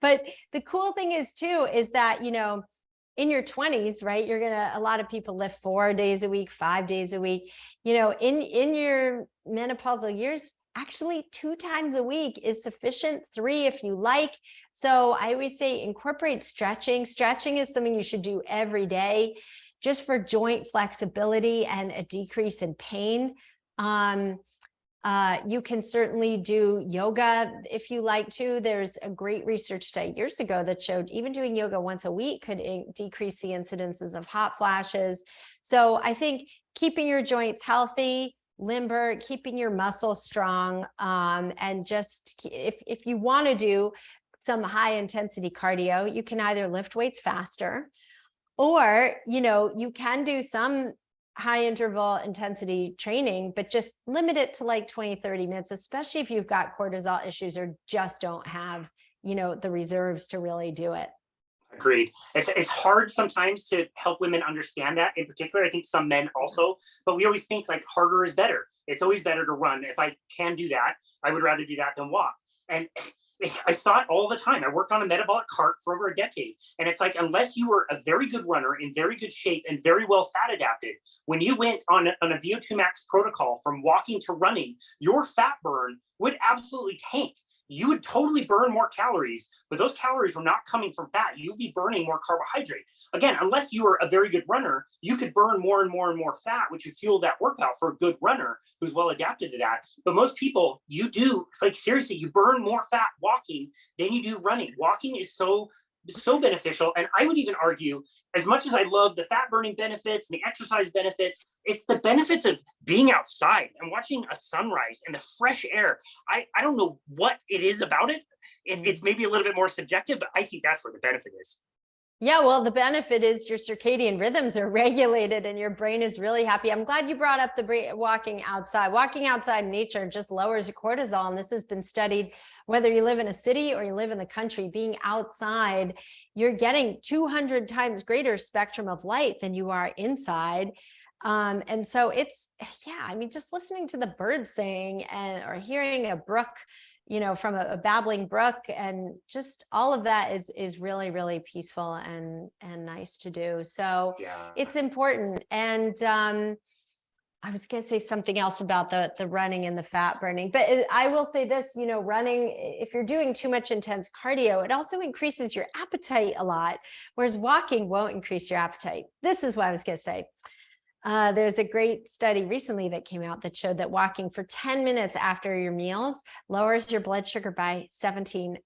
but the cool thing is too, is that, in your 20s, right, a lot of people lift 4 days a week, 5 days a week, in your menopausal years, actually 2 times a week is sufficient, 3 if you like. So I always say incorporate stretching. Stretching is something you should do every day just for joint flexibility and a decrease in pain. You can certainly do yoga if you like to. There's a great research study years ago that showed even doing yoga once a week could decrease the incidences of hot flashes. So I think keeping your joints healthy, limber, keeping your muscles strong, and just if you want to do some high intensity cardio, you can either lift weights faster, or you can do some high interval intensity training, but just limit it to like 20-30 minutes, especially if you've got cortisol issues or just don't have the reserves to really do it. Agreed. It's hard sometimes to help women understand that. In particular, I think some men also, but we always think like harder is better. It's always better to run. If I can do that, I would rather do that than walk. And I saw it all the time. I worked on a metabolic cart for over a decade. And it's like, unless you were a very good runner in very good shape and very well fat adapted, when you went on a VO2 max protocol from walking to running, your fat burn would absolutely tank. You would totally burn more calories, but those calories were not coming from fat. You'd be burning more carbohydrate. Again, unless you were a very good runner, you could burn more and more and more fat, which would fuel that workout for a good runner who's well adapted to that. But most people, you do, like, seriously, you burn more fat walking than you do running. Walking is so beneficial. And I would even argue, as much as I love the fat burning benefits and the exercise benefits, it's the benefits of being outside and watching a sunrise and the fresh air. I don't know what it is about it. It's maybe a little bit more subjective, but I think that's where the benefit is. Yeah, well, the benefit is your circadian rhythms are regulated and your brain is really happy. I'm glad you brought up the walking outside. Walking outside in nature just lowers your cortisol. And this has been studied, whether you live in a city or you live in the country, being outside, you're getting 200 times greater spectrum of light than you are inside. And so it's, yeah, I mean, just listening to the birds sing or hearing a brook, from a babbling brook, and just all of that is really, really peaceful and nice to do. So Yeah. it's important. And I was going to say something else about the running and the fat burning, but I will say this, running, if you're doing too much intense cardio, it also increases your appetite a lot, whereas walking won't increase your appetite. This is what I was going to say. There's a great study recently that came out that showed that walking for 10 minutes after your meals lowers your blood sugar by 17%.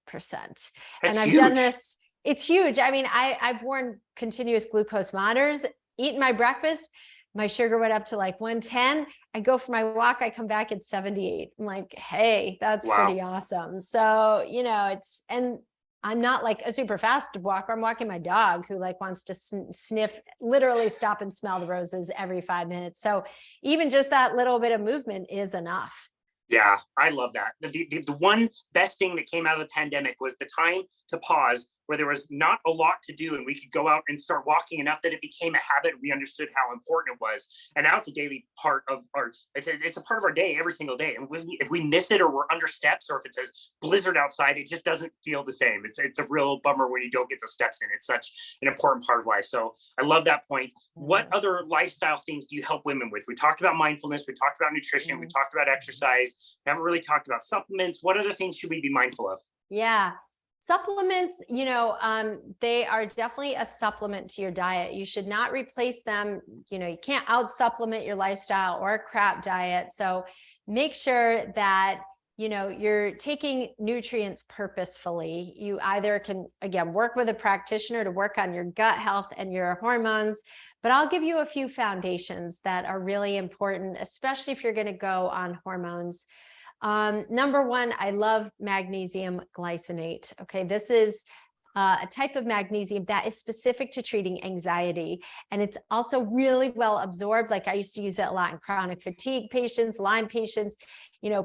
And I've done this. It's huge. I mean, I've worn continuous glucose monitors, eaten my breakfast, my sugar went up to like 110. I go for my walk, I come back at 78. I'm like, hey, that's pretty awesome. So, and I'm not like a super fast walker. I'm walking my dog who wants to sniff, literally stop and smell the roses every 5 minutes. So even just that little bit of movement is enough. Yeah, I love that. The one best thing that came out of the pandemic was the time to pause, where there was not a lot to do and we could go out and start walking enough that it became a habit. We understood how important it was. And now it's a daily part of it's a part of our day every single day. And if we miss it, or we're under steps, or if it's a blizzard outside, it just doesn't feel the same. It's a real bummer when you don't get those steps in. It's such an important part of life. So I love that point. What other lifestyle things do you help women with? We talked about mindfulness. We talked about nutrition. We talked about exercise. We haven't really talked about supplements. What other things should we be mindful of? Yeah. Supplements, they are definitely a supplement to your diet. You should not replace them. You can't out supplement your lifestyle or a crap diet. So make sure that, you're taking nutrients purposefully. You either can, again, work with a practitioner to work on your gut health and your hormones, but I'll give you a few foundations that are really important, especially if you're going to go on hormones. Number one, I love magnesium glycinate. Okay, this is a type of magnesium that is specific to treating anxiety. And it's also really well absorbed. Like I used to use it a lot in chronic fatigue patients, Lyme patients,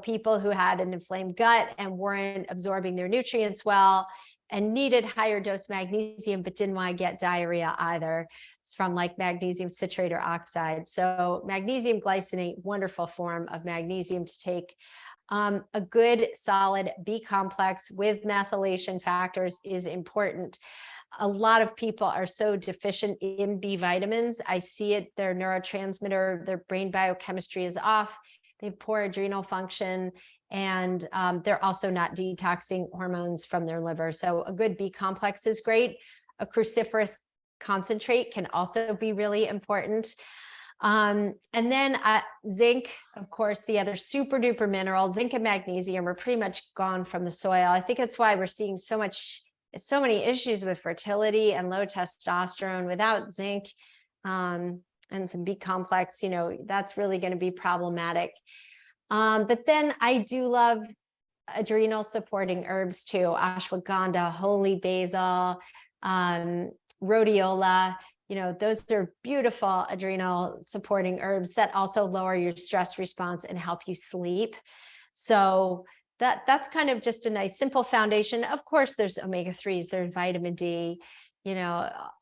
people who had an inflamed gut and weren't absorbing their nutrients well and needed higher dose magnesium, but didn't want to get diarrhea either. It's from magnesium citrate or oxide. So magnesium glycinate, wonderful form of magnesium to take. A good solid B complex with methylation factors is important. A lot of people are so deficient in B vitamins. I see it, their neurotransmitter, their brain biochemistry is off. They have poor adrenal function, and they're also not detoxing hormones from their liver. So a good B complex is great. A cruciferous concentrate can also be really important. And then zinc, of course, the other super duper mineral, zinc and magnesium are pretty much gone from the soil. I think that's why we're seeing so many issues with fertility and low testosterone. Without zinc and some B complex, that's really going to be problematic. But then I do love adrenal supporting herbs too: ashwagandha, holy basil, rhodiola. Those are beautiful adrenal supporting herbs that also lower your stress response and help you sleep. So that's kind of just a nice simple foundation. Of course, there's omega-3s, there's vitamin D,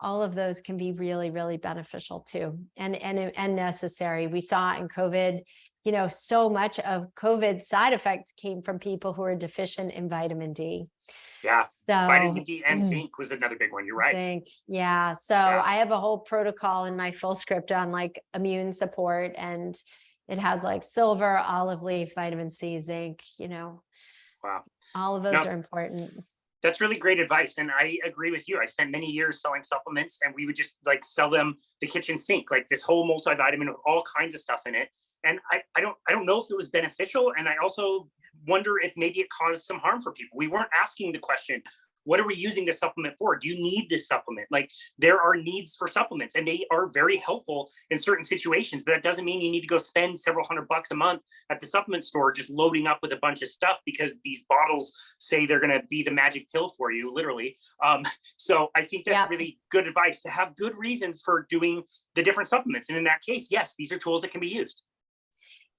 all of those can be really, really beneficial too, and necessary. We saw in COVID, so much of COVID side effects came from people who are deficient in vitamin D. Yeah. Vitamin So D and zinc was another big one. You're right. zinc, yeah. So Yeah. I have a whole protocol in my full script on like immune support, and it has like silver, olive leaf, vitamin C, zinc, Wow. all of those Now, are important. that's really great advice. And I agree with you. I spent many years selling supplements, and we would just like sell them the kitchen sink, like this whole multivitamin with all kinds of stuff in it. And I don't know if it was beneficial. And I also wonder if maybe it caused some harm for people. We weren't asking the question, what are we using this supplement for? Do you need this supplement? Like, there are needs for supplements, and they are very helpful in certain situations, but that doesn't mean you need to go spend several $100 a month at the supplement store just loading up with a bunch of stuff because these bottles say they're going to be the magic pill for you, literally. So I think that's really good advice, to have good reasons for doing the different supplements. And in that case, yes, these are tools that can be used.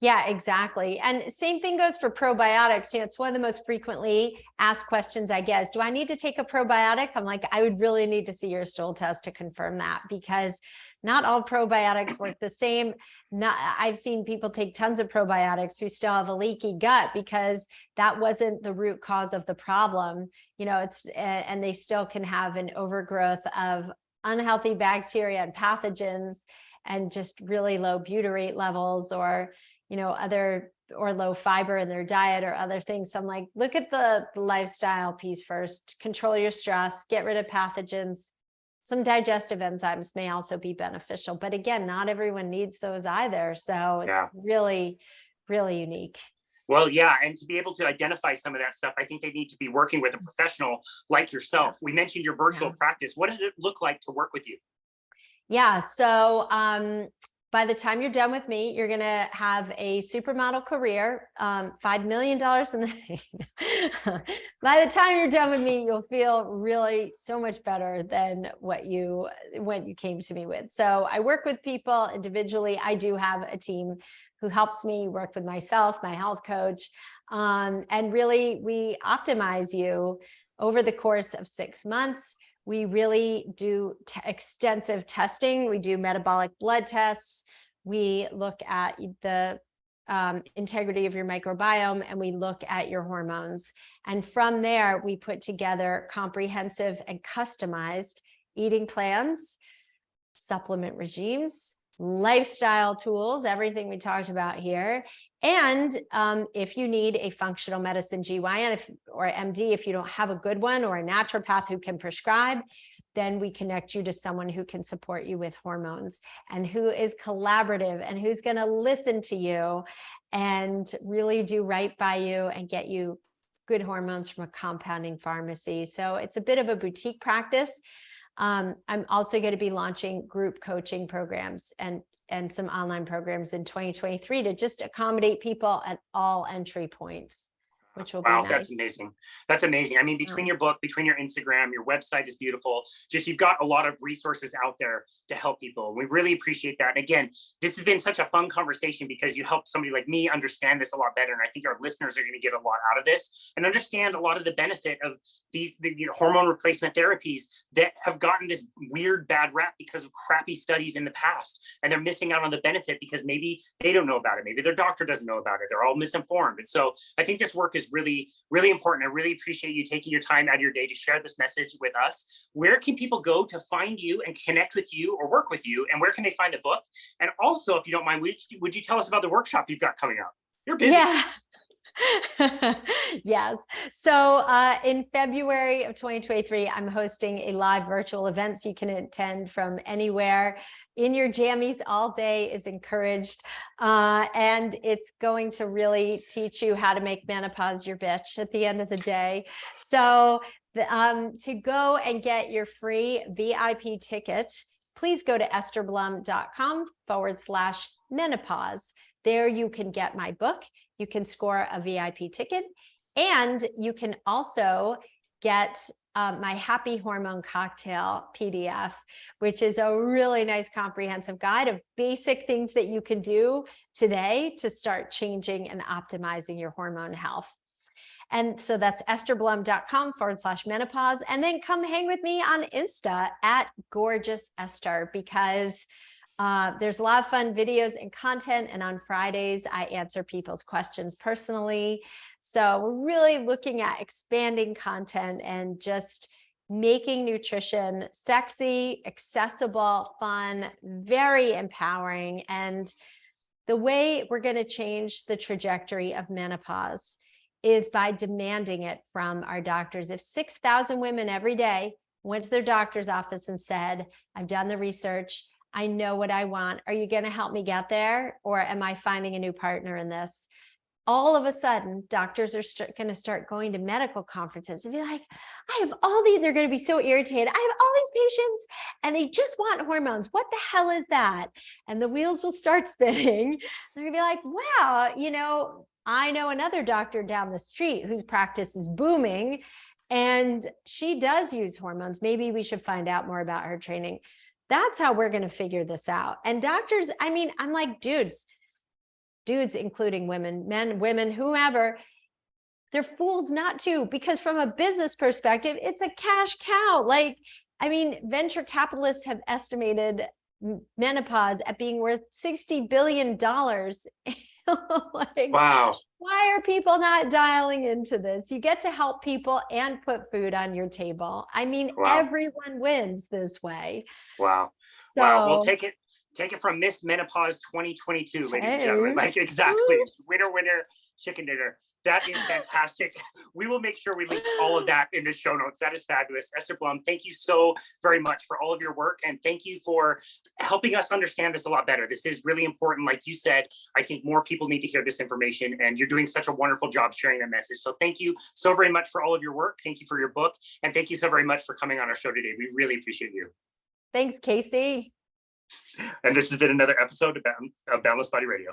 Yeah, exactly. And same thing goes for probiotics. It's one of the most frequently asked questions I get is, do I need to take a probiotic? I'm like, I would really need to see your stool test to confirm that, because not all probiotics work the same. I've seen people take tons of probiotics who still have a leaky gut because that wasn't the root cause of the problem. And they still can have an overgrowth of unhealthy bacteria and pathogens, and just really low butyrate levels, or or low fiber in their diet, or other things. So I'm like, look at the lifestyle piece first, control your stress, get rid of pathogens. Some digestive enzymes may also be beneficial, but again, not everyone needs those either. So it's really, really unique. Well, yeah. And to be able to identify some of that stuff, I think they need to be working with a professional like yourself. We mentioned your virtual practice. What does it look like to work with you? Yeah. So, by the time you're done with me, you're going to have a supermodel career, $5 million in the by the time you're done with me, you'll feel really so much better than when you came to me with. So I work with people individually. I do have a team who helps me work with myself, my health coach. And really, we optimize you over the course of 6 months. We really do extensive testing. We do metabolic blood tests. We look at the integrity of your microbiome, and we look at your hormones. And from there, we put together comprehensive and customized eating plans, supplement regimes, lifestyle tools, everything we talked about here. And if you need a functional medicine GYN or MD, if you don't have a good one, or a naturopath who can prescribe, then we connect you to someone who can support you with hormones, and who is collaborative, and who's going to listen to you and really do right by you and get you good hormones from a compounding pharmacy. So it's a bit of a boutique practice. I'm also going to be launching group coaching programs and some online programs in 2023 to just accommodate people at all entry points, which will be nice. That's amazing. That's amazing. I mean, between your book, between your Instagram, your website is beautiful. Just, you've got a lot of resources out there to help people. We really appreciate that. And again, this has been such a fun conversation because you helped somebody like me understand this a lot better. And I think our listeners are going to get a lot out of this and understand a lot of the benefit of the hormone replacement therapies that have gotten this weird bad rap because of crappy studies in the past. And they're missing out on the benefit because maybe they don't know about it. Maybe their doctor doesn't know about it. They're all misinformed. And so I think this work is really, really important. I really appreciate you taking your time out of your day to share this message with us. Where can people go to find you and connect with you or work with you? And where can they find the book? And also, if you don't mind, would you tell us about the workshop you've got coming up? You're busy. Yeah. Yes. So in February of 2023, I'm hosting a live virtual event, so you can attend from anywhere. In your jammies all day is encouraged. And it's going to really teach you how to make menopause your bitch at the end of the day. So to go and get your free VIP ticket, please go to estherblum.com/menopause. There you can get my book, you can score a VIP ticket, and you can also get my Happy Hormone Cocktail PDF, which is a really nice comprehensive guide of basic things that you can do today to start changing and optimizing your hormone health. And so that's estherblum.com/menopause. And then come hang with me on Insta at Gorgeous Esther, because There's a lot of fun videos and content. And on Fridays, I answer people's questions personally. So we're really looking at expanding content and just making nutrition sexy, accessible, fun, very empowering. And the way we're going to change the trajectory of menopause is by demanding it from our doctors. If 6,000 women every day went to their doctor's office and said, I've done the research, I know what I want, are you going to help me get there? Or am I finding a new partner in this? All of a sudden, doctors are going to start going to medical conferences and be like, I have all these, they're going to be so irritated. I have all these patients and they just want hormones. What the hell is that? And the wheels will start spinning. They're going to be like, wow, you know, I know another doctor down the street whose practice is booming and she does use hormones. Maybe we should find out more about her training. That's how we're going to figure this out. And doctors, I mean, I'm like, dudes, including women, men, women, whomever, they're fools not to, because from a business perspective, it's a cash cow. Like, I mean, venture capitalists have estimated menopause at being worth $60 billion. Like, wow. Why are people not dialing into this? You get to help people and put food on your table. I mean, wow. Everyone wins this way. Wow. So, wow. We'll take it from Miss Menopause 2022, ladies and gentlemen. Like, exactly. Winner, winner, chicken dinner. That is fantastic. We will make sure we link all of that in the show notes. That is fabulous. Esther Blum, thank you so very much for all of your work. And thank you for helping us understand this a lot better. This is really important. Like you said, I think more people need to hear this information, and you're doing such a wonderful job sharing that message. So thank you so very much for all of your work. Thank you for your book. And thank you so very much for coming on our show today. We really appreciate you. Thanks, Casey. And this has been another episode of Boundless Body Radio.